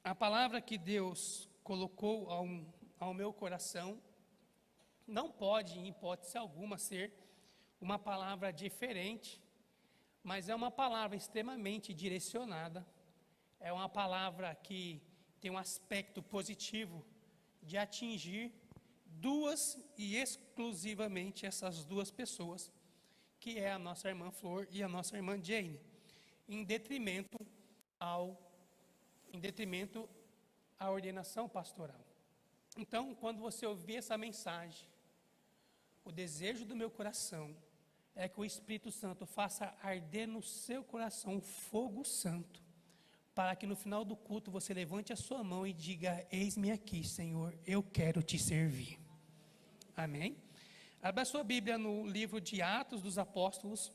A palavra que Deus colocou ao meu coração não pode, em hipótese alguma, ser uma palavra diferente, mas é uma palavra extremamente direcionada, é uma palavra que tem um aspecto positivo de atingir duas e exclusivamente essas duas pessoas, que é a nossa irmã Flor e a nossa irmã Jane, em detrimento à ordenação pastoral. Então, quando você ouvir essa mensagem, o desejo do meu coração é que o Espírito Santo faça arder no seu coração um fogo santo, para que no final do culto você levante a sua mão e diga: eis-me aqui, Senhor, eu quero te servir. Amém? Abra sua Bíblia no livro de Atos dos Apóstolos,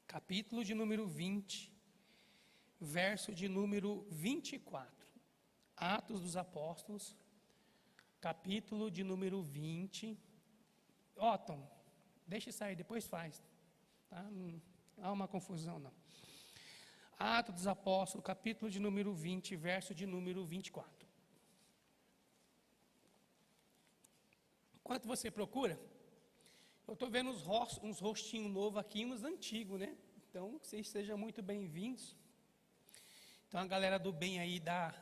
capítulo de número 20, verso de número 24. Atos dos Apóstolos, capítulo de número 20. Tom, deixa sair, depois faz. Tá? Não há uma confusão, não. Atos dos Apóstolos, capítulo de número 20, verso de número 24. Enquanto você procura, eu estou vendo uns rostinhos novos aqui, uns antigos, né? Então, que vocês sejam muito bem-vindos. Então, a galera do bem aí da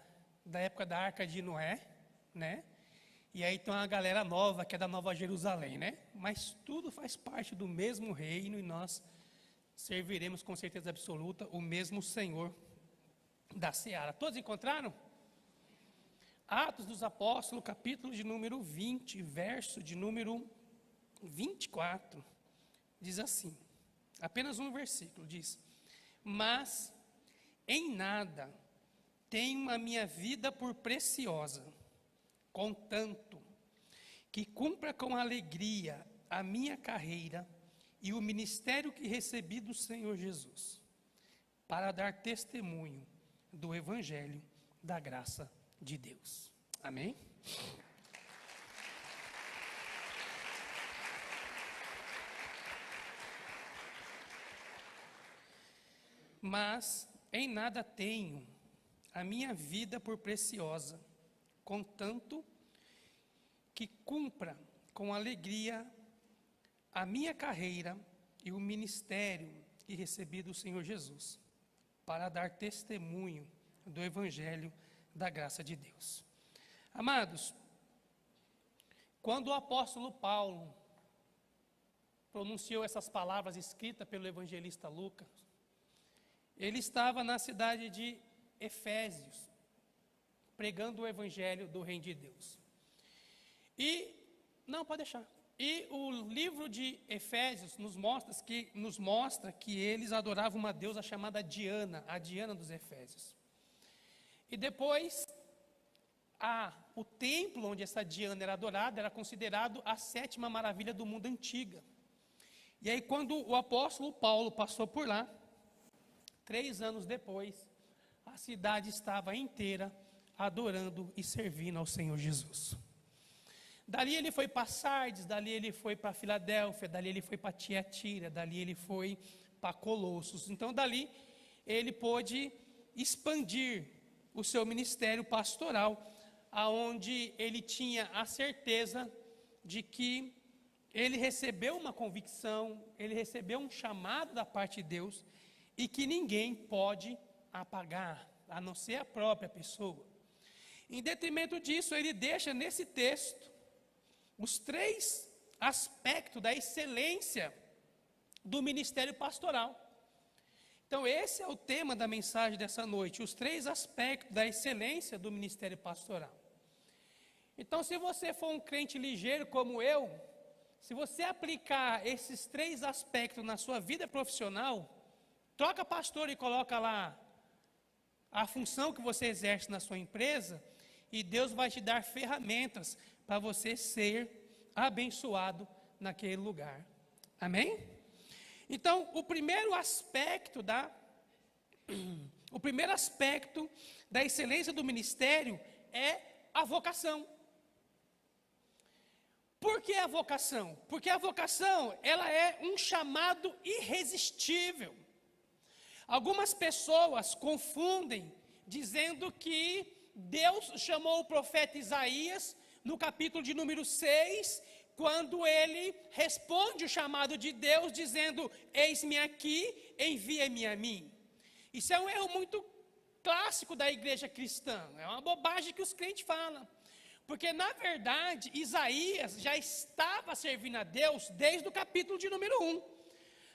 época da Arca de Noé, né? E aí tem uma galera nova, que é da Nova Jerusalém, né? Mas tudo faz parte do mesmo reino e nós serviremos com certeza absoluta o mesmo Senhor da Seara. Todos encontraram? Atos dos Apóstolos, capítulo de número 20, verso de número 24, diz assim, apenas um versículo, diz: mas em nada tenho a minha vida por preciosa, contanto que cumpra com alegria a minha carreira e o ministério que recebi do Senhor Jesus, para dar testemunho do Evangelho da graça de Deus. Amém? Mas em nada tenho a minha vida por preciosa, contanto que cumpra com alegria a minha carreira e o ministério que recebi do Senhor Jesus, para dar testemunho do Evangelho da graça de Deus. Amados, quando o apóstolo Paulo pronunciou essas palavras escritas pelo evangelista Lucas, ele estava na cidade de Efésios, pregando o Evangelho do Reino de Deus. E o livro de Efésios nos mostra que eles adoravam uma deusa chamada Diana, a Diana dos Efésios. E depois, o templo onde essa Diana era adorada era considerado a 7ª maravilha do mundo antiga. E aí, quando o apóstolo Paulo passou por lá, 3 anos depois, a cidade estava inteira adorando e servindo ao Senhor Jesus. Dali ele foi para Sardes, dali ele foi para Filadélfia, dali ele foi para Tiatira, dali ele foi para Colossos. Então, dali ele pôde expandir o seu ministério pastoral, aonde ele tinha a certeza de que ele recebeu uma convicção, ele recebeu um chamado da parte de Deus, e que ninguém pode apagar, a não ser a própria pessoa. Em detrimento disso, ele deixa nesse texto os 3 aspectos da excelência do ministério pastoral. Então, esse é o tema da mensagem dessa noite, os 3 aspectos da excelência do ministério pastoral. Então, se você for um crente ligeiro como eu, se você aplicar esses 3 aspectos na sua vida profissional, troca pastor e coloca lá a função que você exerce na sua empresa, e Deus vai te dar ferramentas para você ser abençoado naquele lugar. Amém? Então, o primeiro aspecto da excelência do ministério é a vocação. Por que a vocação? Porque a vocação, ela é um chamado irresistível. Algumas pessoas confundem dizendo que Deus chamou o profeta Isaías no capítulo de número 6, quando ele responde o chamado de Deus, dizendo: eis-me aqui, envia-me a mim. Isso é um erro muito clássico da igreja cristã, é uma bobagem que os crentes falam. Porque, na verdade, Isaías já estava servindo a Deus desde o capítulo de número 1.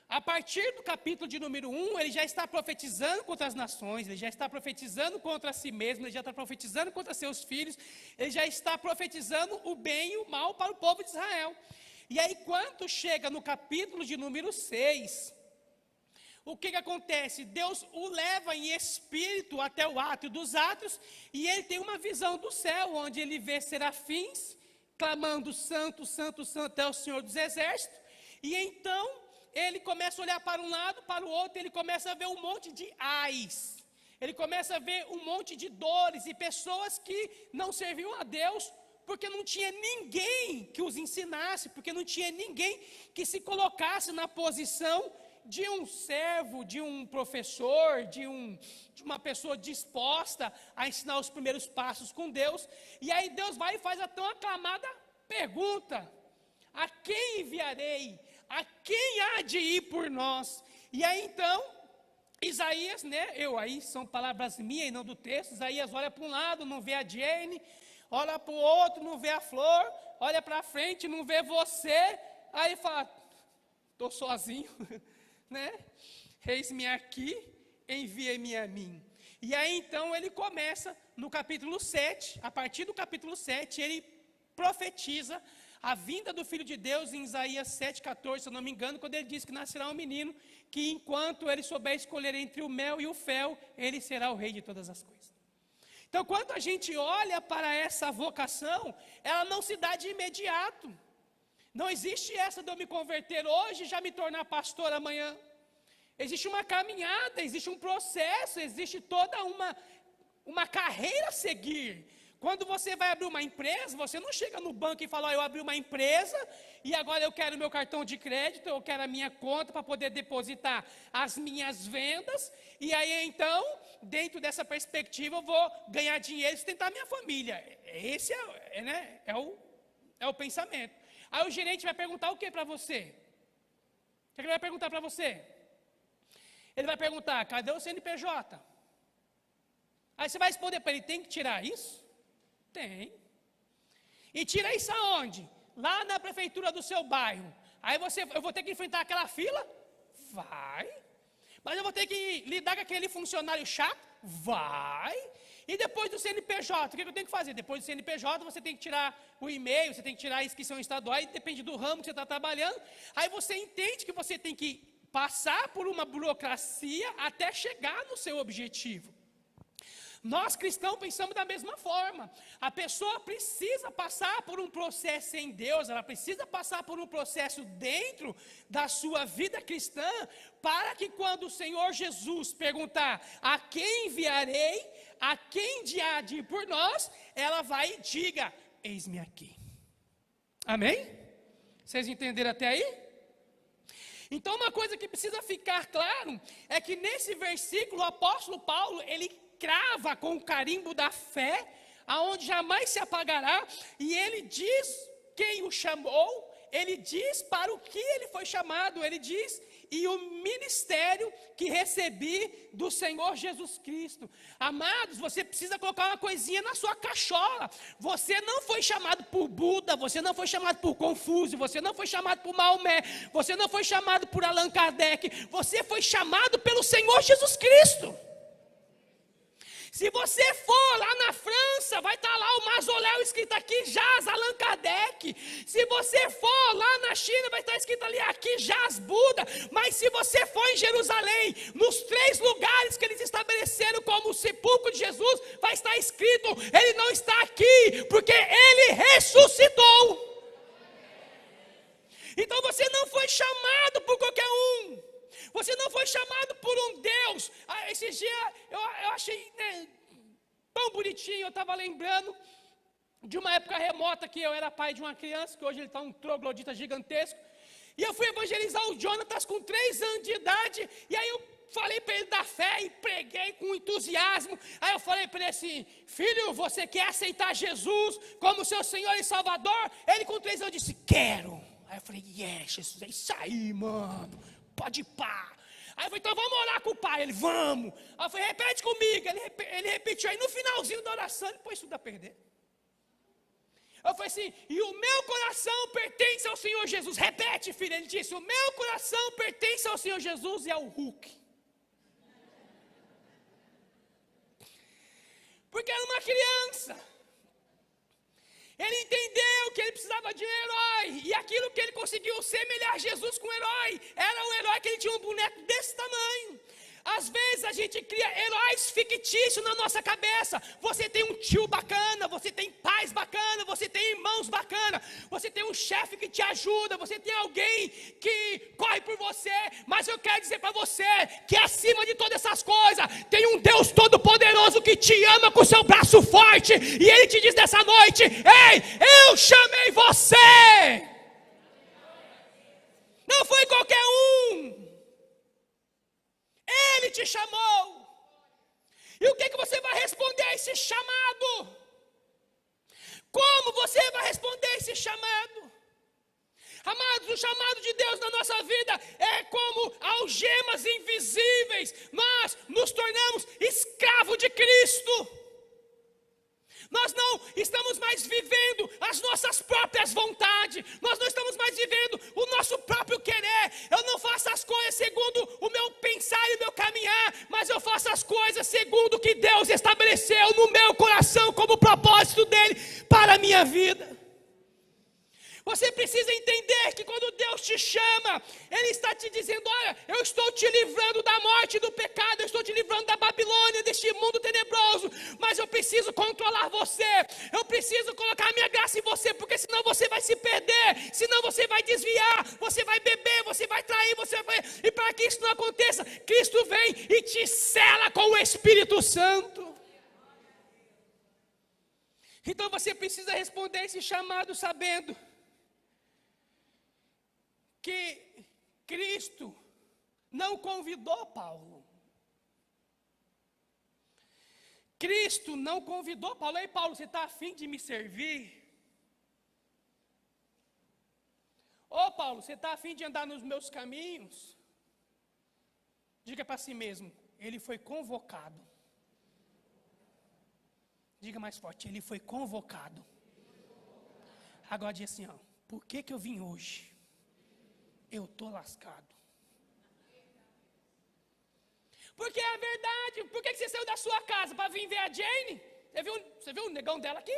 A partir do capítulo de número 1, ele já está profetizando contra as nações, ele já está profetizando contra si mesmo, ele já está profetizando contra seus filhos, ele já está profetizando o bem e o mal para o povo de Israel. E aí, quando chega no capítulo de número 6, o que acontece? Deus o leva em espírito até o átrio dos átrios, e ele tem uma visão do céu, onde ele vê serafins, clamando: santo, santo, santo é o Senhor dos exércitos. E então ele começa a olhar para um lado, para o outro, ele começa a ver um monte de ais, ele começa a ver um monte de dores e pessoas que não serviam a Deus, porque não tinha ninguém que os ensinasse, porque não tinha ninguém que se colocasse na posição de um servo, de um professor, de uma pessoa disposta a ensinar os primeiros passos com Deus. E aí Deus vai e faz a tão aclamada pergunta: a quem enviarei? A quem há de ir por nós? E aí então, Isaías, aí são palavras minhas e não do texto, Isaías olha para um lado, não vê a Jane, olha para o outro, não vê a Flor, olha para frente, não vê você, aí ele fala: estou sozinho, eis-me aqui, envia-me a mim. E aí então ele começa no capítulo 7, a partir do capítulo 7, ele profetiza a vinda do Filho de Deus em Isaías 7,14, se eu não me engano, quando ele diz que nascerá um menino, que enquanto ele souber escolher entre o mel e o fel, ele será o rei de todas as coisas. Então, quando a gente olha para essa vocação, ela não se dá de imediato. Não existe essa de eu me converter hoje e já me tornar pastor amanhã. Existe uma caminhada, existe um processo, existe toda uma carreira a seguir. Quando você vai abrir uma empresa, você não chega no banco e fala: eu abri uma empresa e agora eu quero meu cartão de crédito, eu quero a minha conta para poder depositar as minhas vendas, e aí então, dentro dessa perspectiva, eu vou ganhar dinheiro e sustentar a minha família. Esse é o pensamento. Aí o gerente vai perguntar o que para você? O que ele vai perguntar para você? Ele vai perguntar: cadê o CNPJ? Aí você vai responder para ele: tem que tirar isso? Tem. E tira isso aonde? Lá na prefeitura do seu bairro. Aí eu vou ter que enfrentar aquela fila? Vai. Mas eu vou ter que lidar com aquele funcionário chato? Vai. E depois do CNPJ, o que eu tenho que fazer? Depois do CNPJ, você tem que tirar o e-mail, você tem que tirar a inscrição estadual, e depende do ramo que você está trabalhando. Aí você entende que você tem que passar por uma burocracia até chegar no seu objetivo. Nós cristãos pensamos da mesma forma. A pessoa precisa passar por um processo em Deus, ela precisa passar por um processo dentro da sua vida cristã, para que quando o Senhor Jesus perguntar: a quem enviarei, a quem há de ir por nós, ela vai e diga: eis-me aqui. Amém? Vocês entenderam até aí? Então, uma coisa que precisa ficar claro é que nesse versículo o apóstolo Paulo, ele crava com o carimbo da fé, aonde jamais se apagará, e ele diz quem o chamou, ele diz para o que ele foi chamado, ele diz: e o ministério que recebi do Senhor Jesus Cristo. Amados, você precisa colocar uma coisinha na sua cachola. Você não foi chamado por Buda, você não foi chamado por Confúcio, você não foi chamado por Maomé, você não foi chamado por Allan Kardec, você foi chamado pelo Senhor Jesus Cristo. Se você for lá na França, vai estar lá o mausoléu escrito: aqui jaz Allan Kardec. Se você for lá na China, vai estar escrito ali: aqui jaz Buda. Mas se você for em Jerusalém, nos 3 lugares que eles estabeleceram como o sepulcro de Jesus, vai estar escrito: ele não está aqui, porque ele ressuscitou. Então você não foi chamado por qualquer um. Você não foi chamado por um Deus. Esses dias eu achei tão bonitinho. Eu estava lembrando de uma época remota que eu era pai de uma criança, que hoje ele está um troglodita gigantesco. E eu fui evangelizar o Jonatas com 3 anos de idade. E aí eu falei para ele da fé e preguei com entusiasmo. Aí eu falei para ele assim: filho, você quer aceitar Jesus como seu Senhor e Salvador? Ele com 3 anos disse: quero. Aí eu falei: Jesus, é isso aí, mano, pode ir pá. Aí eu falei: então vamos orar com o pai. Ele: vamos. Aí eu falei: repete comigo. Ele repetiu. Aí no finalzinho da oração ele pôs tudo a perder. Eu falei assim: e o meu coração pertence ao Senhor Jesus. Repete, filho. Ele disse: o meu coração pertence ao Senhor Jesus e ao Hulk. Porque era uma criança. Ele entendeu que ele precisava de um herói. E aquilo que ele conseguiu semelhar Jesus com um herói, era um herói que ele tinha um boneco desse tamanho. Às vezes a gente cria heróis fictícios na nossa cabeça. Você tem um tio bacana, você tem pais bacana, você tem irmãos bacana, você tem um chefe que te ajuda, você tem alguém que corre por você. Mas eu quero dizer para você que acima de todas essas coisas tem um Deus todo-poderoso que te ama com seu braço forte. E Ele te diz nessa noite: ei, eu chamei você. Não foi qualquer um. Ele te chamou. E o que você vai responder a esse chamado? Como você vai responder a esse chamado? Amados, o chamado de Deus na nossa vida é como algemas invisíveis. Nós nos tornamos escravos de Cristo. Nós não estamos mais vivendo as nossas próprias vontades. Nós não estamos mais vivendo o nosso próprio querer. Eu não faço as coisas segundo o meu pensar e o meu caminhar, mas eu faço as coisas segundo o que Deus estabeleceu no meu coração como propósito dele para a minha vida. Você precisa entender que quando Deus te chama, Ele está te dizendo: olha, eu estou te livrando da morte e do pecado, eu estou te livrando da Babilônia, deste mundo tenebroso, mas eu preciso controlar você, eu preciso colocar a minha graça em você, porque senão você vai se perder, senão você vai desviar, você vai beber, você vai trair, e para que isso não aconteça, Cristo vem e te sela com o Espírito Santo. Então você precisa responder esse chamado sabendo que Cristo não convidou Paulo. Cristo não convidou Paulo. Ei, Paulo, você está afim de me servir? Ô, Paulo, você está afim de andar nos meus caminhos? Diga para si mesmo: ele foi convocado. Diga mais forte: ele foi convocado. Agora diz assim: ó, por que eu vim hoje? Eu estou lascado. Porque é a verdade. Por que você saiu da sua casa para vir ver a Jane? Você viu o negão dela aqui?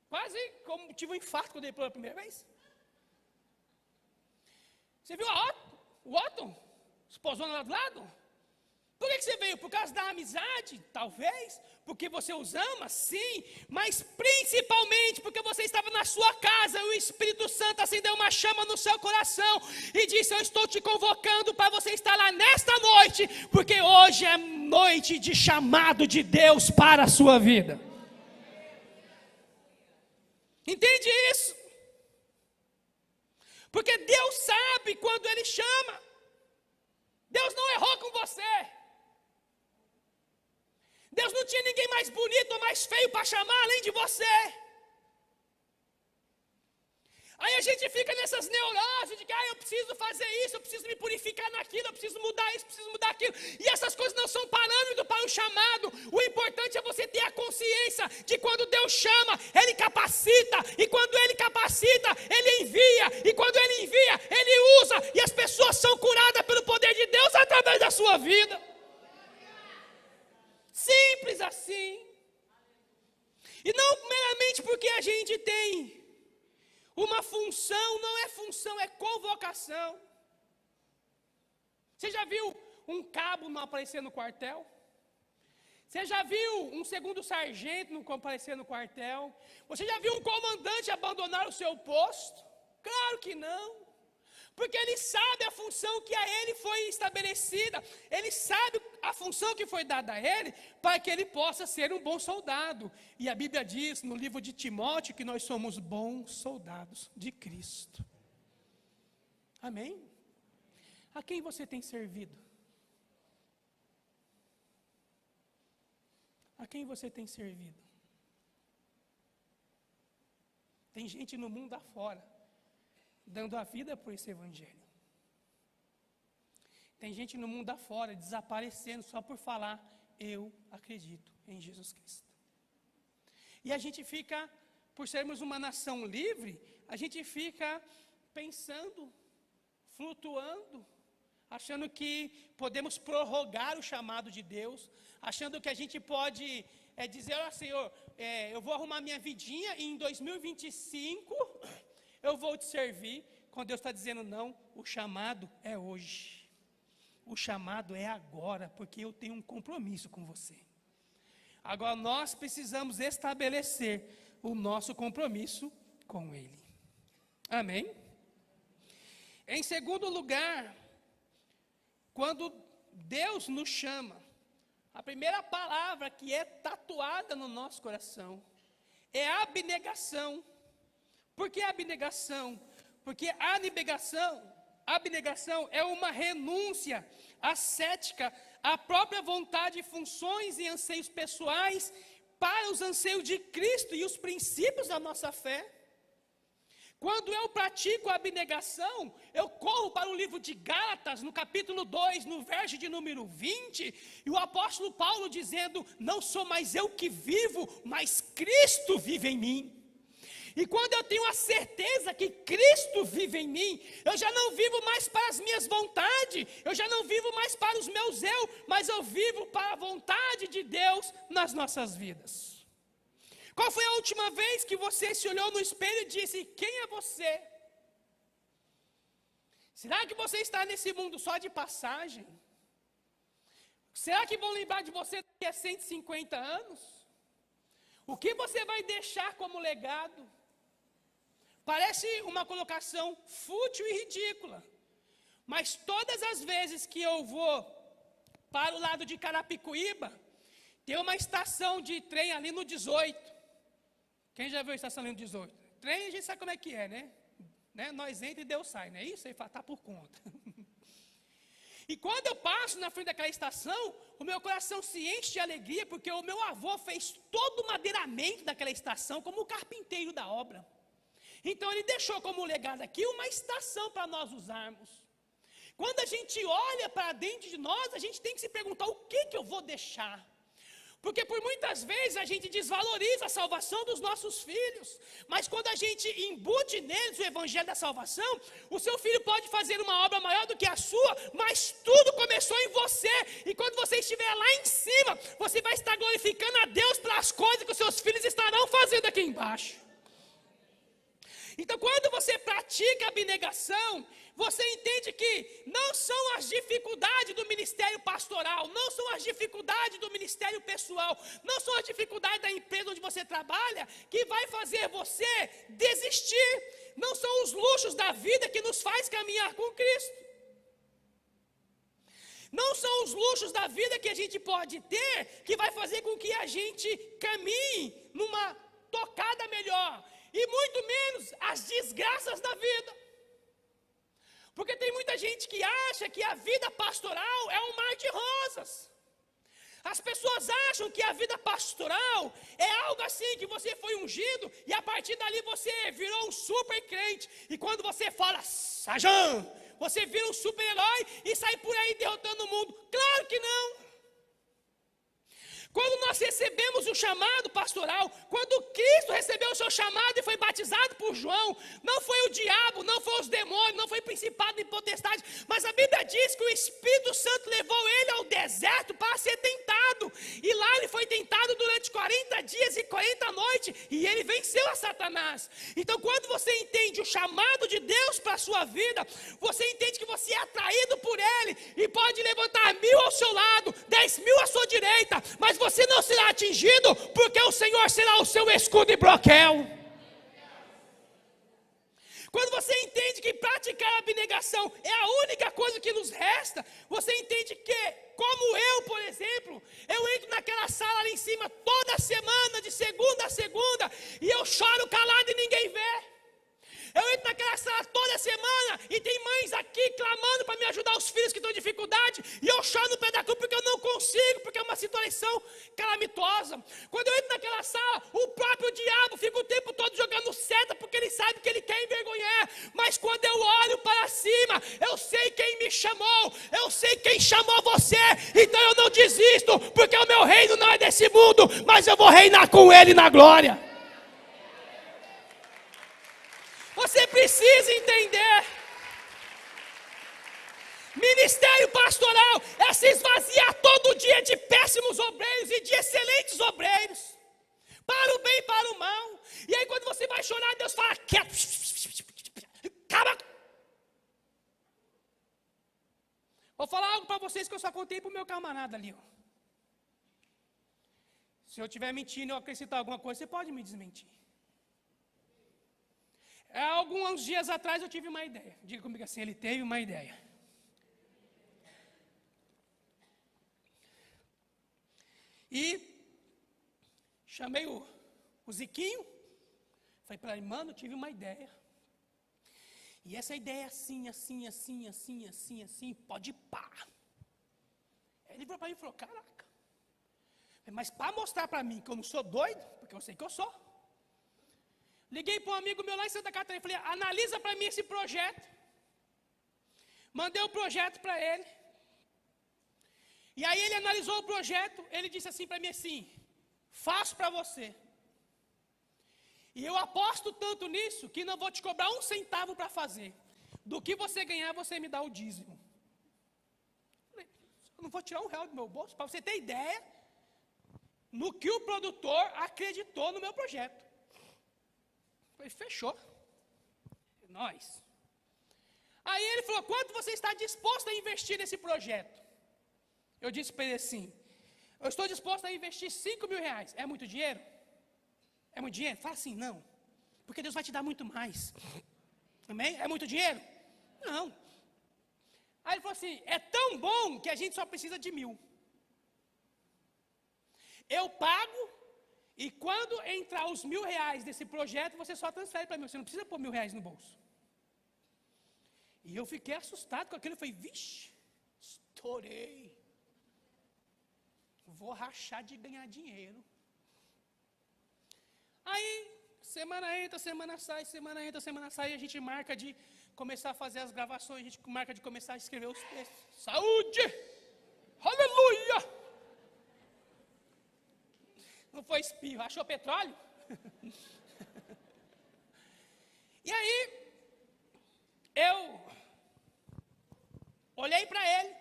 Quase como tive um infarto quando ele pela primeira vez. Você viu o Otton? Esposona lá do lado? Por que você veio? Por causa da amizade? Talvez. Porque você os ama? Sim. Mas principalmente porque você estava na sua casa e o Espírito Santo acendeu uma chama no seu coração e disse: eu estou te convocando para você estar lá nesta noite, porque hoje é noite de chamado de Deus para a sua vida. Entende isso? Porque Deus sabe quando Ele chama. Deus não errou com você. Deus não tinha ninguém mais bonito ou mais feio para chamar além de você. Aí a gente fica nessas neuroses de que eu preciso fazer isso, eu preciso me purificar naquilo, eu preciso mudar isso, preciso mudar aquilo. E essas coisas não são parâmetro para o chamado. O importante é você ter a consciência de quando Deus chama, Ele capacita. E quando Ele capacita, Ele envia. E quando Ele envia, Ele usa. E as pessoas são curadas pelo poder de Deus através da sua vida. Simples assim. E não meramente porque a gente tem uma função, não é função, é convocação. Você já viu um cabo não aparecer no quartel? Você já viu um segundo sargento não comparecer no quartel? Você já viu um comandante abandonar o seu posto? Claro que não. Porque ele sabe a função que a ele foi estabelecida. Ele sabe a função que foi dada a ele para que ele possa ser um bom soldado. E a Bíblia diz no livro de Timóteo que nós somos bons soldados de Cristo. Amém? A quem você tem servido? A quem você tem servido? Tem gente no mundo afora, dando a vida por esse evangelho. Tem gente no mundo afora, desaparecendo só por falar, eu acredito em Jesus Cristo. E a gente fica, por sermos uma nação livre, a gente fica pensando, flutuando, achando que podemos prorrogar o chamado de Deus, achando que a gente pode dizer, ó Senhor, eu vou arrumar minha vidinha e em 2025 eu vou te servir, quando Deus está dizendo não, o chamado é hoje, o chamado é agora, porque eu tenho um compromisso com você. Agora nós precisamos estabelecer o nosso compromisso com Ele. Amém? Em segundo lugar, quando Deus nos chama, a primeira palavra que é tatuada no nosso coração é abnegação. Por que abnegação? Porque abnegação é uma renúncia ascética à própria vontade, funções e anseios pessoais para os anseios de Cristo e os princípios da nossa fé. Quando eu pratico a abnegação, eu corro para o livro de Gálatas, no capítulo 2, no verso de número 20, e o apóstolo Paulo dizendo, não sou mais eu que vivo, mas Cristo vive em mim. E quando eu tenho a certeza que Cristo vive em mim, eu já não vivo mais para as minhas vontades, eu já não vivo mais para os meus eu, mas eu vivo para a vontade de Deus nas nossas vidas. Qual foi a última vez que você se olhou no espelho e disse, quem é você? Será que você está nesse mundo só de passagem? Será que vão lembrar de você daqui a 150 anos? O que você vai deixar como legado? Parece uma colocação fútil e ridícula, mas todas as vezes que eu vou para o lado de Carapicuíba, tem uma estação de trem ali no 18. Quem já viu a estação ali no 18? Trem a gente sabe como é que é, né? Nós entra e Deus sai, não é isso? Ele fala, está por conta. E quando eu passo na frente daquela estação, o meu coração se enche de alegria, porque o meu avô fez todo o madeiramento daquela estação como o carpinteiro da obra. Então ele deixou como legado aqui uma estação para nós usarmos. Quando a gente olha para dentro de nós, a gente tem que se perguntar, o que eu vou deixar? Porque por muitas vezes a gente desvaloriza a salvação dos nossos filhos, mas quando a gente embute neles o evangelho da salvação, o seu filho pode fazer uma obra maior do que a sua, mas tudo começou em você, e quando você estiver lá em cima, você vai estar glorificando a Deus pelas coisas que os seus filhos estarão fazendo aqui embaixo. Então quando você pratica a abnegação, você entende que não são as dificuldades do ministério pastoral, não são as dificuldades do ministério pessoal, não são as dificuldades da empresa onde você trabalha que vai fazer você desistir, não são os luxos da vida que nos faz caminhar com Cristo. Não são os luxos da vida que a gente pode ter que vai fazer com que a gente caminhe numa tocada melhor, e muito menos as desgraças da vida. Porque tem muita gente que acha que a vida pastoral é um mar de rosas. As pessoas acham que a vida pastoral é algo assim, que você foi ungido e a partir dali você virou um super crente. E quando você fala, Sajam, você vira um super herói e sai por aí derrotando o mundo. Claro que não. Quando nós recebemos o chamado pastoral, quando Cristo recebeu o seu chamado e foi batizado por João, não foi o diabo, não foi os demônios, não foi principado nem potestade, mas a Bíblia diz que o Espírito Santo levou ele ao deserto para ser tentado, e lá ele foi tentado durante 40 dias e 40 noites, e ele venceu a Satanás. Então quando você entende o chamado de Deus para a sua vida, você entende que você é atraído por ele, e pode levantar 1000 ao seu lado, 10.000 à sua direita, mas você não será atingido, porque o Senhor será o seu escudo e broquel. Quando você entende que praticar a abnegação é a única coisa que nos resta, você entende que, como eu, por exemplo, eu entro naquela sala ali em cima toda semana, de segunda a segunda, e eu choro calado e ninguém vê. Eu entro naquela sala toda semana e tem mães aqui clamando para me ajudar os filhos que estão em dificuldade, e eu choro no pé da cruz porque eu não consigo, porque é uma situação calamitosa. Quando eu entro naquela sala, o próprio diabo fica o tempo todo jogando seta, porque ele sabe que ele quer envergonhar. Mas quando eu olho para cima, eu sei quem me chamou, eu sei quem chamou você, então eu não desisto, porque o meu reino não é desse mundo, mas eu vou reinar com ele na glória. Você precisa entender. Ministério pastoral é se esvaziar todo dia de péssimos obreiros e de excelentes obreiros, para o bem e para o mal. E aí quando você vai chorar, Deus fala, quieto, calma. Vou falar algo para vocês que eu só contei para o meu camarada ali. Ó. Se eu estiver mentindo ou acrescentar alguma coisa, você pode me desmentir. Alguns dias atrás eu tive uma ideia. Diga comigo assim, ele teve uma ideia. E chamei o Ziquinho. Falei para ele, mano, eu tive uma ideia. E essa ideia é assim, pode pá. Aí ele virou para mim e falou, caraca. Mas para mostrar para mim que eu não sou doido, porque eu sei que eu sou. Liguei para um amigo meu lá em Santa Catarina e falei, analisa para mim esse projeto. Mandei o projeto para ele. E aí ele analisou o projeto, ele disse assim para mim assim, faço para você. E eu aposto tanto nisso que não vou te cobrar um centavo para fazer. Do que você ganhar, você me dá o dízimo. Eu não vou tirar R$1 do meu bolso, para você ter ideia no que o produtor acreditou no meu projeto. Falei, fechou. Nós. Aí ele falou, quanto você está disposto a investir nesse projeto? Eu disse para ele assim, eu estou disposto a investir R$5.000. É muito dinheiro? É muito dinheiro? Fala assim, não. Porque Deus vai te dar muito mais. Amém? É muito dinheiro? Não. Aí ele falou assim, é tão bom que a gente só precisa de 1.000. Eu pago, e quando entrar os R$1.000 desse projeto, você só transfere para mim. Você não precisa pôr R$1.000 no bolso. E eu fiquei assustado com aquilo. Eu falei, vixe, estourei. Vou rachar de ganhar dinheiro. Aí, semana entra, semana sai, semana entra, semana sai, a gente marca de começar a fazer as gravações, a gente marca de começar a escrever os textos. Saúde! Aleluia! Não foi espirro, achou petróleo? E aí, eu olhei para ele,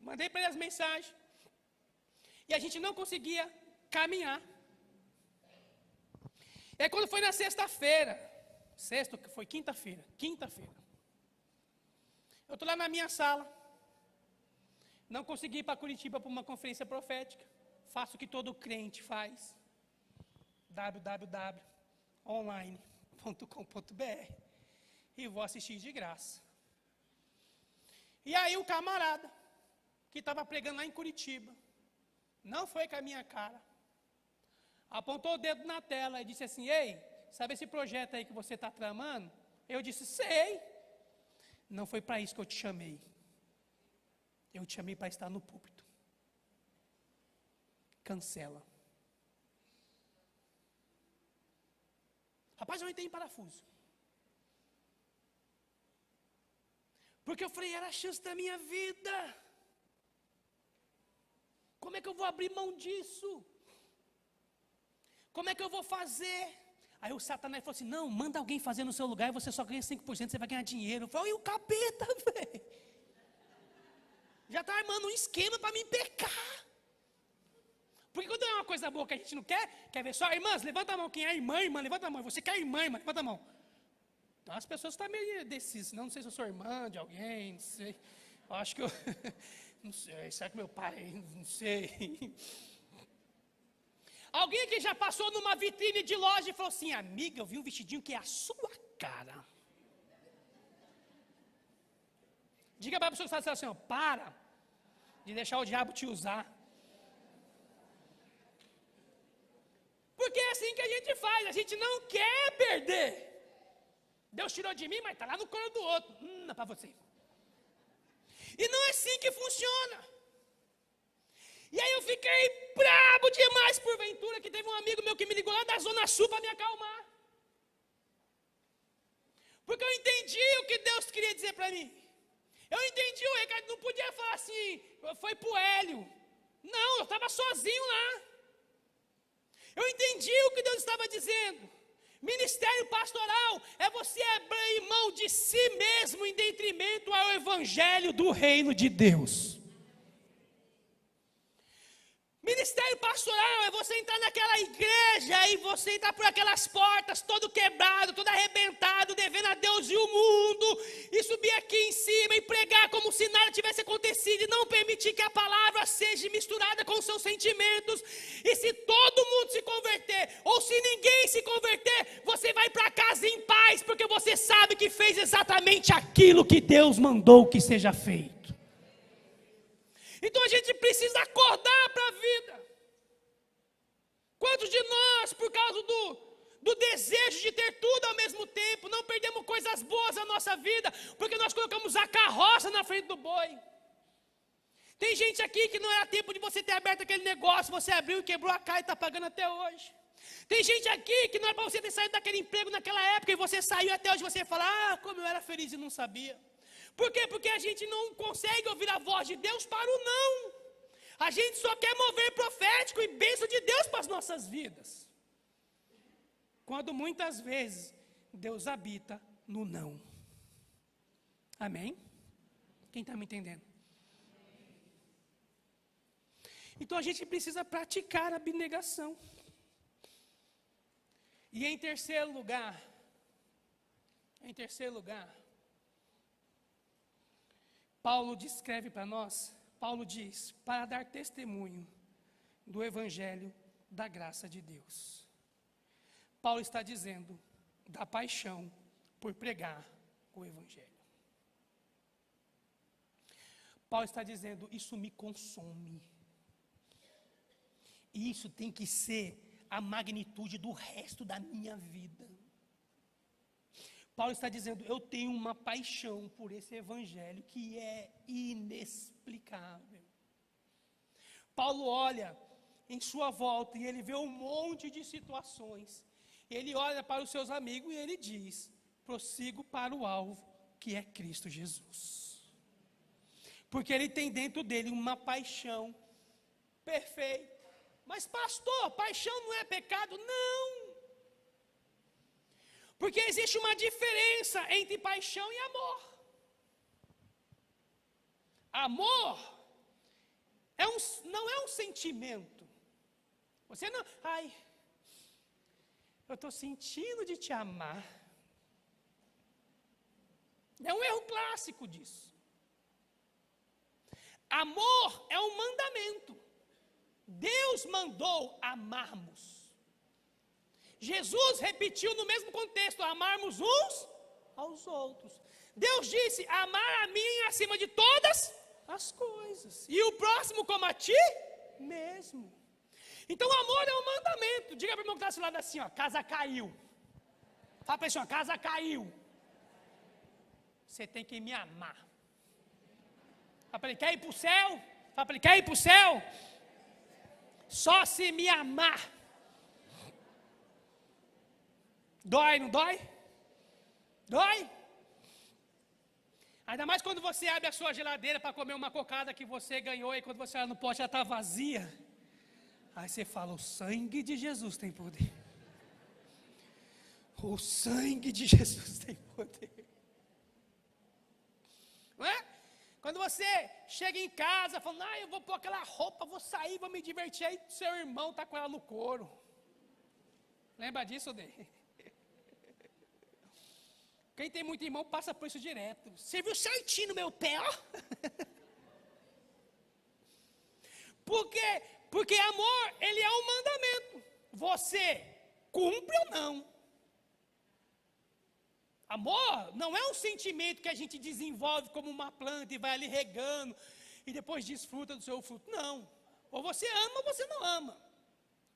mandei para ele as mensagens, e a gente não conseguia caminhar. E aí quando foi na sexta-feira, que foi quinta-feira, eu estou lá na minha sala, não consegui ir para Curitiba para uma conferência profética, faço o que todo crente faz, www.online.com.br, e vou assistir de graça. E aí o camarada, que estava pregando lá em Curitiba, não foi com a minha cara, apontou o dedo na tela e disse assim, ei, sabe esse projeto aí que você está tramando? Eu disse, sei. Não foi para isso que eu te chamei. Eu te chamei para estar no púlpito. Cancela. Rapaz, eu entrei em parafuso. Porque eu falei, era a chance da minha vida. Como é que eu vou abrir mão disso? Como é que eu vou fazer? Aí o Satanás falou assim, não, manda alguém fazer no seu lugar e você só ganha 5%, você vai ganhar dinheiro. Eu falei, e o capeta, velho? Já está armando um esquema para me pecar. Porque quando é uma coisa boa que a gente não quer ver só, irmãs, levanta a mão, quem é irmã, levanta a mão. Você quer irmã, levanta a mão. Então as pessoas estão meio decisas, não sei se eu sou irmã de alguém, não sei. Eu acho que eu, não sei, será que meu pai, não sei. Alguém que já passou numa vitrine de loja e falou assim, amiga, eu vi um vestidinho que é a sua cara. Diga para a pessoa que está assim, ó, para de deixar o diabo te usar. Porque é assim que a gente faz, a gente não quer perder. Deus tirou de mim, mas está lá no colo do outro. Não é para você. E não é assim que funciona. E aí eu fiquei brabo demais porventura, que teve um amigo meu que me ligou lá da Zona Sul para me acalmar. Porque eu entendi o que Deus queria dizer para mim. Eu entendi o recado, não podia falar assim, foi para o Hélio. Não, eu estava sozinho lá. Eu entendi o que Deus estava dizendo. Ministério pastoral é você abrir mão de si mesmo em detrimento ao evangelho do reino de Deus. Ministério pastoral é você entrar naquela igreja e você entrar por aquelas portas, todo quebrado, todo arrebentado, devendo a Deus e o mundo, e subir aqui em cima e pregar como se nada tivesse acontecido, e não permitir que a palavra seja misturada com os seus sentimentos. E se todo mundo se converter, ou se ninguém se converter, você vai para casa em paz, porque você sabe que fez exatamente aquilo que Deus mandou que seja feito. Então a gente precisa acordar para a vida. Quantos de nós, por causa do desejo de ter tudo ao mesmo tempo, não perdemos coisas boas na nossa vida, porque nós colocamos a carroça na frente do boi? Tem gente aqui que não era tempo de você ter aberto aquele negócio, você abriu e quebrou a cara e está pagando até hoje. Tem gente aqui que não era para você ter saído daquele emprego naquela época e você saiu até hoje, você fala, como eu era feliz e não sabia. Por quê? Porque a gente não consegue ouvir a voz de Deus para o não. A gente só quer mover profético e bênção de Deus para as nossas vidas. Quando muitas vezes Deus habita no não. Amém? Quem está me entendendo? Então a gente precisa praticar a abnegação. E em terceiro lugar, Paulo descreve para nós, Paulo diz, para dar testemunho do evangelho da graça de Deus. Paulo está dizendo da paixão por pregar o evangelho. Paulo está dizendo, isso me consome. E isso tem que ser a magnitude do resto da minha vida. Paulo está dizendo, eu tenho uma paixão por esse evangelho que é inexplicável. Paulo olha em sua volta e ele vê um monte de situações. Ele olha para os seus amigos e ele diz, prossigo para o alvo, que é Cristo Jesus. Porque ele tem dentro dele uma paixão perfeita. Mas pastor, paixão não é pecado? Não. Porque existe uma diferença entre paixão e amor. Amor não é um sentimento. Você não, eu estou sentindo de te amar. É um erro clássico disso. Amor é um mandamento. Deus mandou amarmos. Jesus repetiu no mesmo contexto, amarmos uns aos outros. Deus disse, amar a mim acima de todas as coisas. E o próximo como a ti mesmo. Então o amor é um mandamento. Diga para o irmão que está do seu lado assim, casa caiu. Fala para ele assim, casa caiu. Você tem que me amar. Fala para ele, quer ir para o céu? Fala para ele, quer ir para o céu? Só se me amar. Dói, não dói? Dói? Ainda mais quando você abre a sua geladeira para comer uma cocada que você ganhou e quando você olha no pote ela está vazia. Aí você fala, o sangue de Jesus tem poder. O sangue de Jesus tem poder. Não é? Quando você chega em casa falando, eu vou pôr aquela roupa, vou sair, vou me divertir, aí seu irmão está com ela no couro. Lembra disso, Dê? Quem tem muito irmão passa por isso direto. Você viu certinho no meu pé, ó. Por quê? Porque amor, ele é um mandamento. Você cumpre ou não? Amor não é um sentimento que a gente desenvolve como uma planta e vai ali regando e depois desfruta do seu fruto. Não. Ou você ama ou você não ama.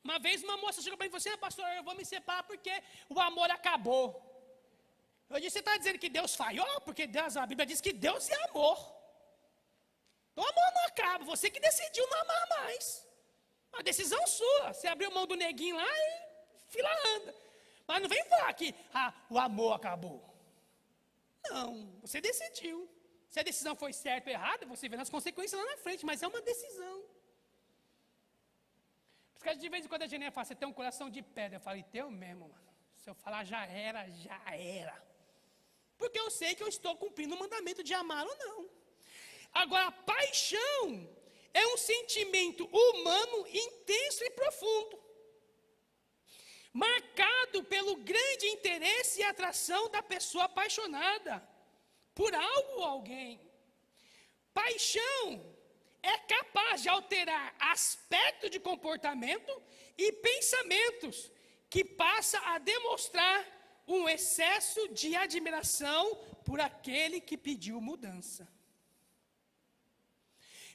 Uma vez uma moça chegou para mim e falou assim, pastor, eu vou me separar porque o amor acabou. Eu disse, você está dizendo que Deus falhou? Porque Deus, a Bíblia diz que Deus é amor. Então o amor não acaba, você que decidiu não amar mais. Uma decisão sua. Você abriu mão do neguinho lá e fila anda. Mas não vem falar que o amor acabou. Não, você decidiu. Se a decisão foi certa ou errada, você vê as consequências lá na frente, mas é uma decisão. Porque de vez em quando a gente fala, você tem um coração de pedra. Eu falo, teu mesmo, mano. Se eu falar já era, já era. Porque eu sei que eu estou cumprindo o mandamento de amar ou não. Agora, a paixão é um sentimento humano intenso e profundo, marcado pelo grande interesse e atração da pessoa apaixonada por algo ou alguém. Paixão é capaz de alterar aspecto de comportamento e pensamentos, que passa a demonstrar um excesso de admiração por aquele que pediu mudança.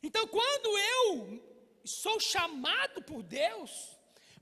Então, quando eu sou chamado por Deus,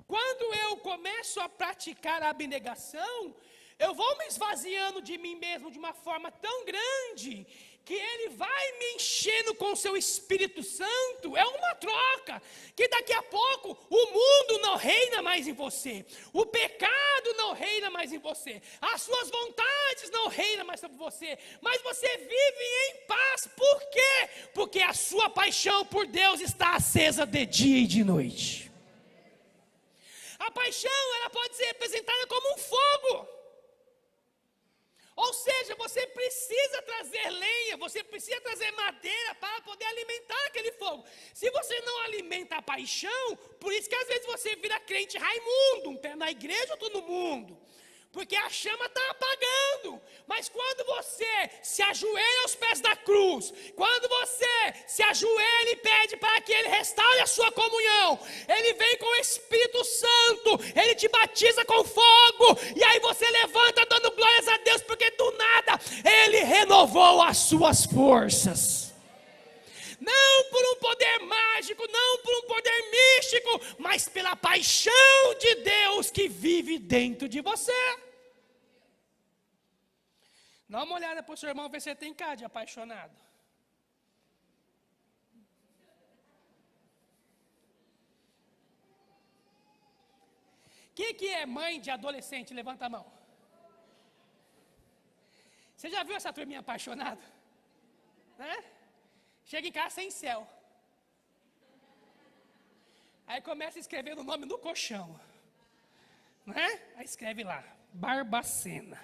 quando eu começo a praticar a abnegação, eu vou me esvaziando de mim mesmo de uma forma tão grande, que Ele vai me enchendo com o seu Espírito Santo. É uma troca, que daqui a pouco o mundo não reina mais em você, o pecado não reina mais em você, as suas vontades não reinam mais sobre você, mas você vive em paz. Por quê? Porque a sua paixão por Deus está acesa de dia e de noite. A paixão, ela pode ser representada como um fogo. Ou seja, você precisa trazer lenha, você precisa trazer madeira para poder alimentar aquele fogo. Se você não alimenta a paixão, por isso que às vezes você vira crente Raimundo, um pé na igreja, outro no mundo. Porque a chama está apagando. Mas quando você se ajoelha aos pés da cruz, quando você se ajoelha e pede para que Ele restaure a sua comunhão, Ele vem com o Espírito Santo, Ele te batiza com fogo, e aí você levanta dando glórias a Deus, porque do nada Ele renovou as suas forças. Não por um poder mágico, não por um poder místico, mas pela paixão de Deus que vive dentro de você. Dá uma olhada para o seu irmão, ver se ele tem cara de apaixonado. Quem que é mãe de adolescente? Levanta a mão. Você já viu essa turminha apaixonada? Né? Chega em casa sem céu. Aí começa a escrever o nome no colchão. Né? Aí escreve lá, Barbacena.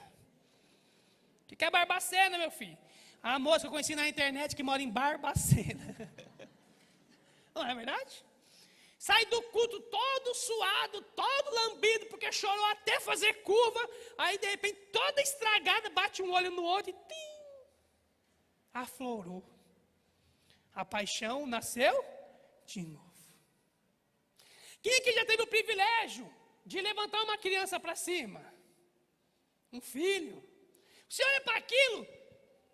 O que é Barbacena, meu filho? A moça que eu conheci na internet que mora em Barbacena. Não é verdade? Sai do culto todo suado, todo lambido, porque chorou até fazer curva. Aí de repente toda estragada, bate um olho no outro e tim, aflorou. A paixão nasceu de novo. Quem que já teve o privilégio de levantar uma criança para cima? Um filho. Você olha para aquilo,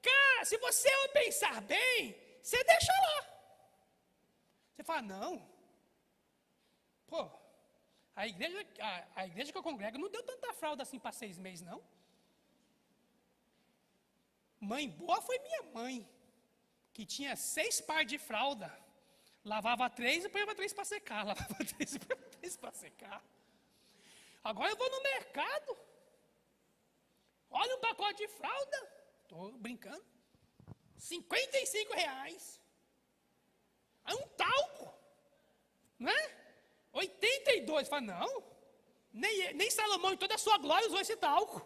cara, se você pensar bem, você deixa lá. Você fala, não. Pô, a igreja que eu congrego não deu tanta fralda assim para 6 meses, não. Mãe boa foi minha mãe, que tinha 6 pares de fralda, lavava 3 e põe 3 para secar, lavava 3 e põe 3 para secar. Agora eu vou no mercado, olha um pacote de fralda, estou brincando, R$55. Aí um talco, né? 82, fala, não, nem Salomão em toda a sua glória usou esse talco.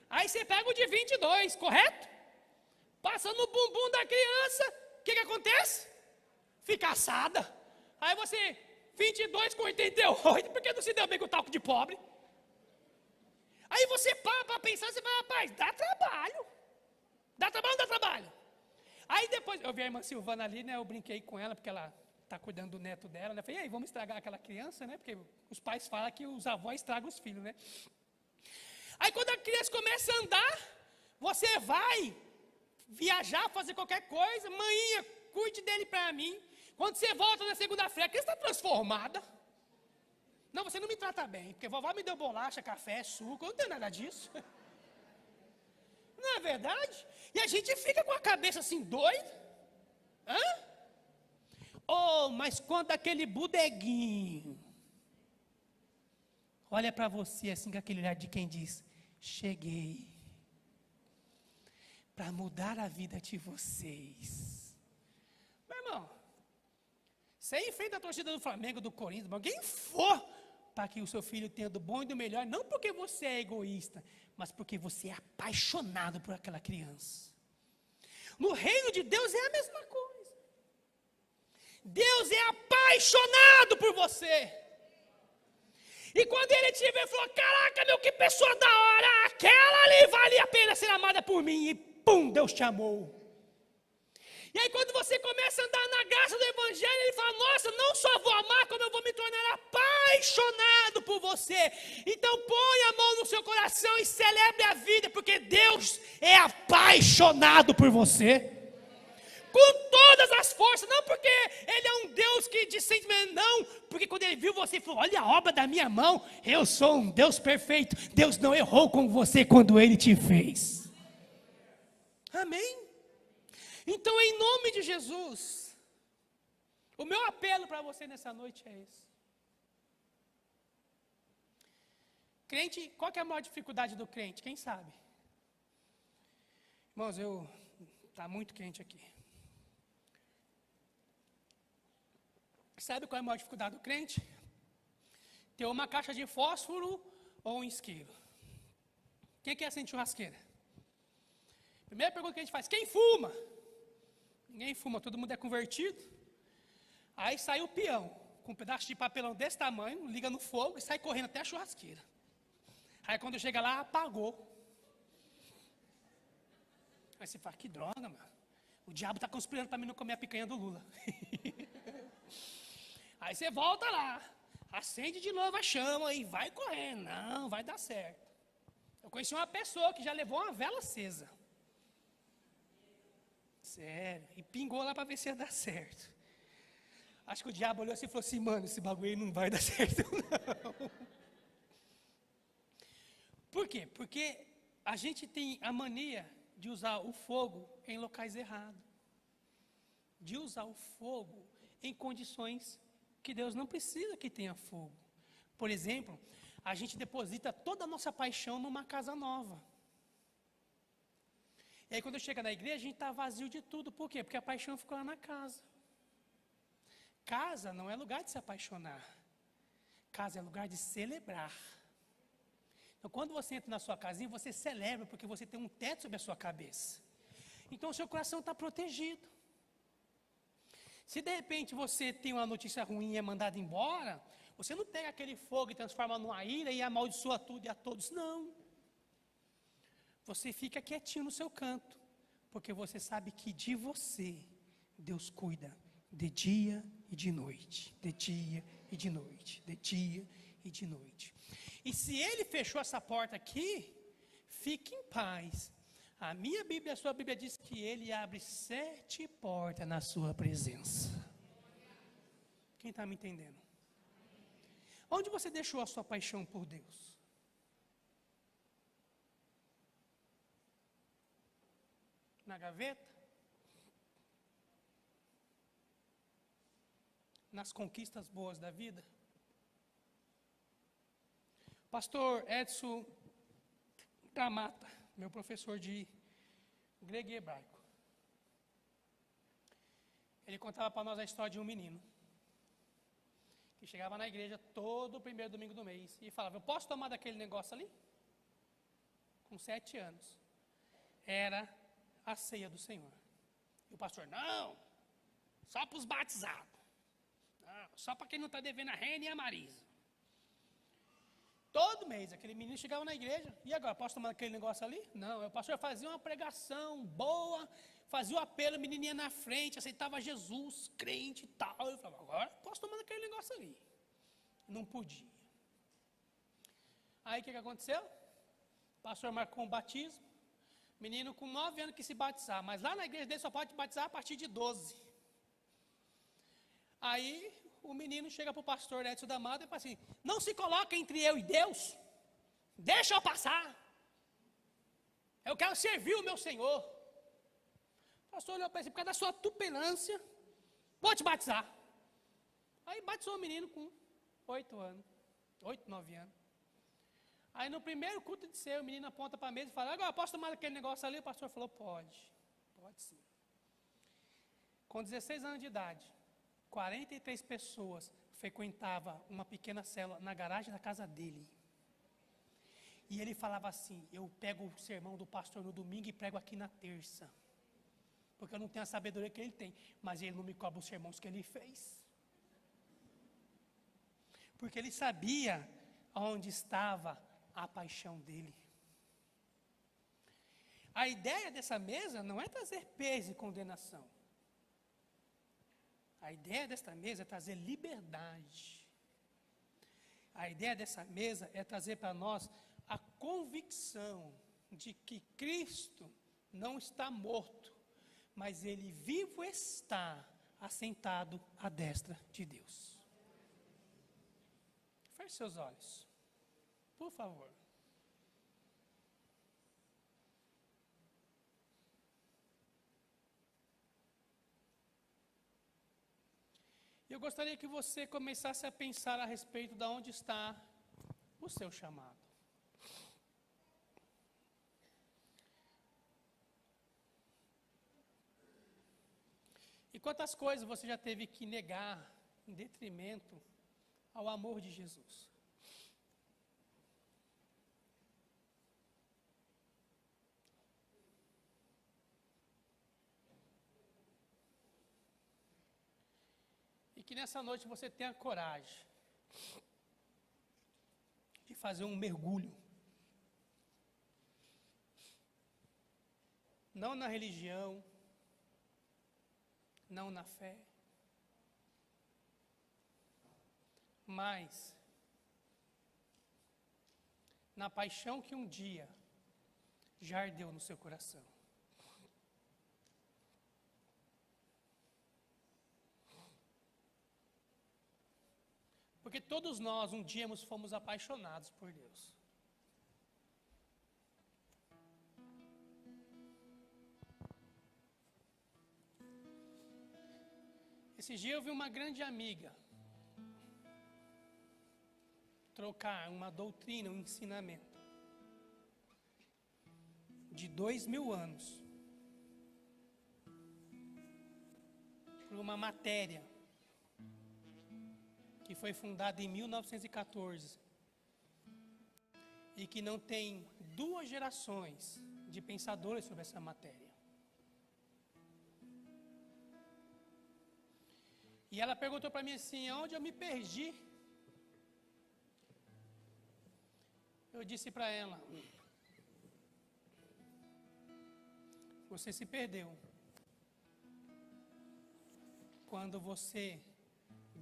Aí você pega o de 22, correto? Passa no bumbum da criança, o que acontece? Fica assada. Aí você, 22 com 88, porque não se deu bem com o talco de pobre? Aí você para pensar, você fala, rapaz, dá trabalho. Dá trabalho ou não dá trabalho? Aí depois, eu vi a irmã Silvana ali, né, eu brinquei com ela, porque ela está cuidando do neto dela, né? Falei, e aí, vamos estragar aquela criança, né? Porque os pais falam que os avós estragam os filhos, né? Aí quando a criança começa a andar, você vai viajar, fazer qualquer coisa, mãinha, cuide dele para mim. Quando você volta na segunda-feira, a criança está transformada. Não, você não me trata bem, porque vovó me deu bolacha, café, suco, eu não tenho nada disso. Não é verdade? E a gente fica com a cabeça assim, doida. Hã? Oh, mas quando aquele bodeguinho olha para você assim com aquele olhar de quem diz, cheguei para mudar a vida de vocês. Meu irmão, você enfrenta a torcida do Flamengo, do Corinthians, alguém for, para que o seu filho tenha do bom e do melhor, não porque você é egoísta, mas porque você é apaixonado por aquela criança. No reino de Deus é a mesma coisa. Deus é apaixonado por você. E quando ele te vê, ele falou, caraca, meu, que pessoa da hora, aquela ali vale a pena ser amada por mim. E pum, Deus te amou. E aí quando você começa a andar na graça do Evangelho, ele fala, nossa, não só vou amar, como eu vou me tornar apaixonado por você. Então põe a mão no seu coração e celebre a vida, porque Deus é apaixonado por você. Com todas as forças, não porque Ele é um Deus que de sentimento, não, porque quando Ele viu você, Ele falou, olha a obra da minha mão, eu sou um Deus perfeito, Deus não errou com você quando Ele te fez. Amém? Então, em nome de Jesus, o meu apelo para você nessa noite é esse. Crente, qual que é a maior dificuldade do crente? Quem sabe? Irmãos, está muito quente aqui. Sabe qual é a maior dificuldade do crente? Ter uma caixa de fósforo ou um isqueiro. Quem quer acender churrasqueira? Primeira pergunta que a gente faz, quem fuma? Ninguém fuma, todo mundo é convertido. Aí sai o peão, com um pedaço de papelão desse tamanho, liga no fogo e sai correndo até a churrasqueira. Aí quando chega lá, apagou. Aí você fala, que droga, mano. O diabo está conspirando para mim não comer a picanha do Lula. Aí você volta lá, acende de novo a chama e vai correndo. Não, vai dar certo. Eu conheci uma pessoa que já levou uma vela acesa. Sério, e pingou lá para ver se ia dar certo. Acho que o diabo olhou assim e falou assim, mano, esse bagulho aí não vai dar certo não. Por quê? Porque a gente tem a mania de usar o fogo em locais errados. De usar o fogo em condições que Deus não precisa que tenha fogo. Por exemplo, a gente deposita toda a nossa paixão numa casa nova. E aí quando chega na igreja, a gente está vazio de tudo. Por quê? Porque a paixão ficou lá na casa. Casa não é lugar de se apaixonar. Casa é lugar de celebrar. Então quando você entra na sua casinha, você celebra, porque você tem um teto sobre a sua cabeça. Então o seu coração está protegido. Se de repente você tem uma notícia ruim e é mandado embora, você não pega aquele fogo e transforma numa ira e amaldiçoa tudo e a todos, não. Você fica quietinho no seu canto, porque você sabe que de você, Deus cuida de dia e de noite, de dia e de noite, de dia e de noite. E se Ele fechou essa porta aqui, fique em paz. A minha Bíblia, a sua Bíblia diz que Ele abre 7 portas na sua presença. Quem está me entendendo? Onde você deixou a sua paixão por Deus? Na gaveta? Nas conquistas boas da vida? Pastor Edson da Mata, meu professor de grego e hebraico. Ele contava para nós a história de um menino que chegava na igreja todo o primeiro domingo do mês e falava, eu posso tomar daquele negócio ali? Com 7 anos. Era a ceia do Senhor. E o pastor, não, só para os batizados. Não, só para quem não está devendo a Rena e a Marisa. Todo mês, aquele menino chegava na igreja, e agora, posso tomar aquele negócio ali? Não, o pastor fazia uma pregação boa, fazia o apelo, a menininha na frente, aceitava Jesus, crente e tal. Eu falava, agora posso tomar aquele negócio ali. Não podia. Aí o que aconteceu? O pastor marcou um batismo, menino com 9 anos que se batizar, mas lá na igreja dele só pode batizar a partir de 12. Aí o menino chega para o pastor Edson da Mata e fala assim, não se coloca entre eu e Deus, deixa eu passar. Eu quero servir o meu Senhor. O pastor olhou para ele, por causa da sua tupelância, vou te batizar. Aí batizou o menino com 8 anos, 8, 9 anos. Aí no primeiro culto de ser, o menino aponta para a mesa e fala, agora posso tomar aquele negócio ali? O pastor falou, pode sim. Com 16 anos de idade, 43 pessoas frequentavam uma pequena célula na garagem da casa dele. E ele falava assim, eu pego o sermão do pastor no domingo e prego aqui na terça. Porque eu não tenho a sabedoria que ele tem, mas ele não me cobra os sermões que ele fez. Porque ele sabia onde estava a paixão dele. A ideia dessa mesa não é trazer peso e condenação. A ideia desta mesa é trazer liberdade. A ideia dessa mesa é trazer para nós a convicção de que Cristo não está morto, mas Ele vivo está, assentado à destra de Deus. Feche seus olhos, por favor. Eu gostaria que você começasse a pensar a respeito de onde está o seu chamado. E quantas coisas você já teve que negar em detrimento ao amor de Jesus? E que nessa noite você tenha coragem de fazer um mergulho. Não na religião, não na fé, mas na paixão que um dia já ardeu no seu coração. Porque todos nós um dia fomos apaixonados por Deus. Esse dia eu vi uma grande amiga trocar uma doutrina, um ensinamento de 2000 anos por uma matéria que foi fundada em 1914 e que não tem 2 gerações de pensadores sobre essa matéria. E ela perguntou para mim assim, onde eu me perdi? Eu disse para ela, você se perdeu quando você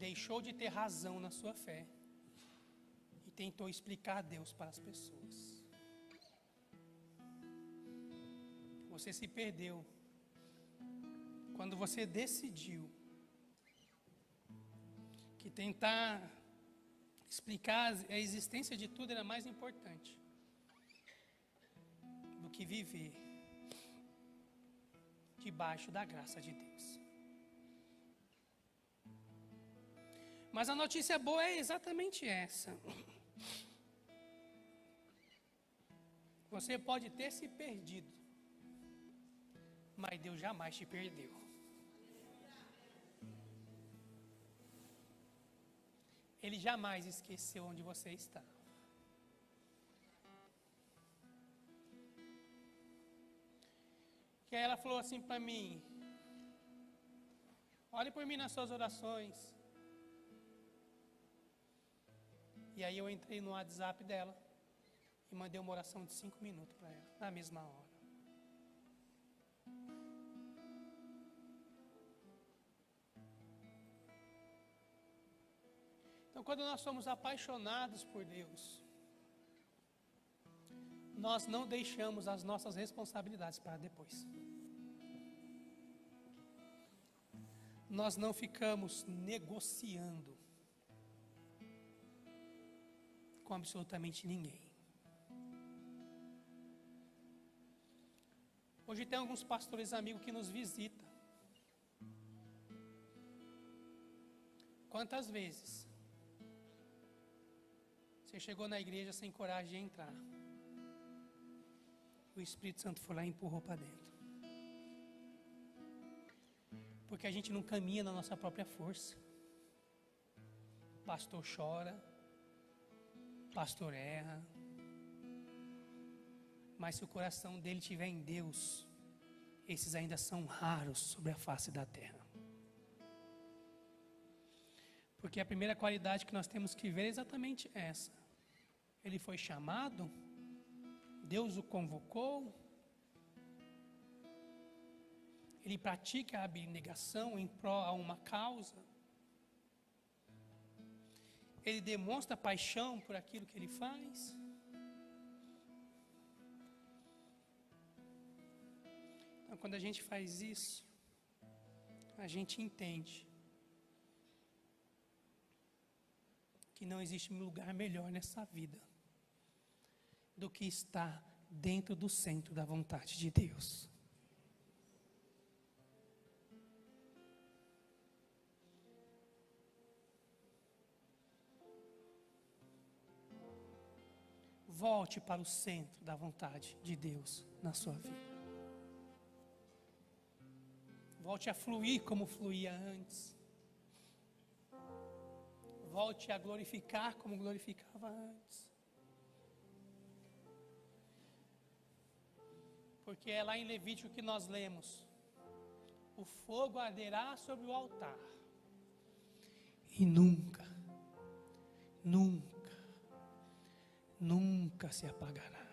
deixou de ter razão na sua fé e tentou explicar Deus para as pessoas. Você se perdeu quando você decidiu que tentar explicar a existência de tudo era mais importante do que viver debaixo da graça de Deus. Mas a notícia boa é exatamente essa. Você pode ter se perdido, mas Deus jamais te perdeu. Ele jamais esqueceu onde você está. E aí ela falou assim para mim, olhe por mim nas suas orações. E aí eu entrei no WhatsApp dela e mandei uma oração de 5 minutos para ela, na mesma hora. Então, quando nós somos apaixonados por Deus, nós não deixamos as nossas responsabilidades para depois. Nós não ficamos negociando com absolutamente ninguém. Hoje tem alguns pastores amigos que nos visitam. Quantas vezes você chegou na igreja sem coragem de entrar? O Espírito Santo foi lá e empurrou para dentro. Porque a gente não caminha na nossa própria força. O pastor chora, o pastor erra. Mas se o coração dele estiver em Deus, esses ainda são raros sobre a face da terra. Porque a primeira qualidade que nós temos que ver é exatamente essa. Ele foi chamado, Deus o convocou, ele pratica a abnegação em prol a uma causa, ele demonstra paixão por aquilo que ele faz. Então, quando a gente faz isso, a gente entende que não existe lugar melhor nessa vida do que estar dentro do centro da vontade de Deus. Volte para o centro da vontade de Deus na sua vida. Volte a fluir como fluía antes. Volte a glorificar como glorificava antes. Porque é lá em Levítico que nós lemos: o fogo arderá sobre o altar e nunca se apagará.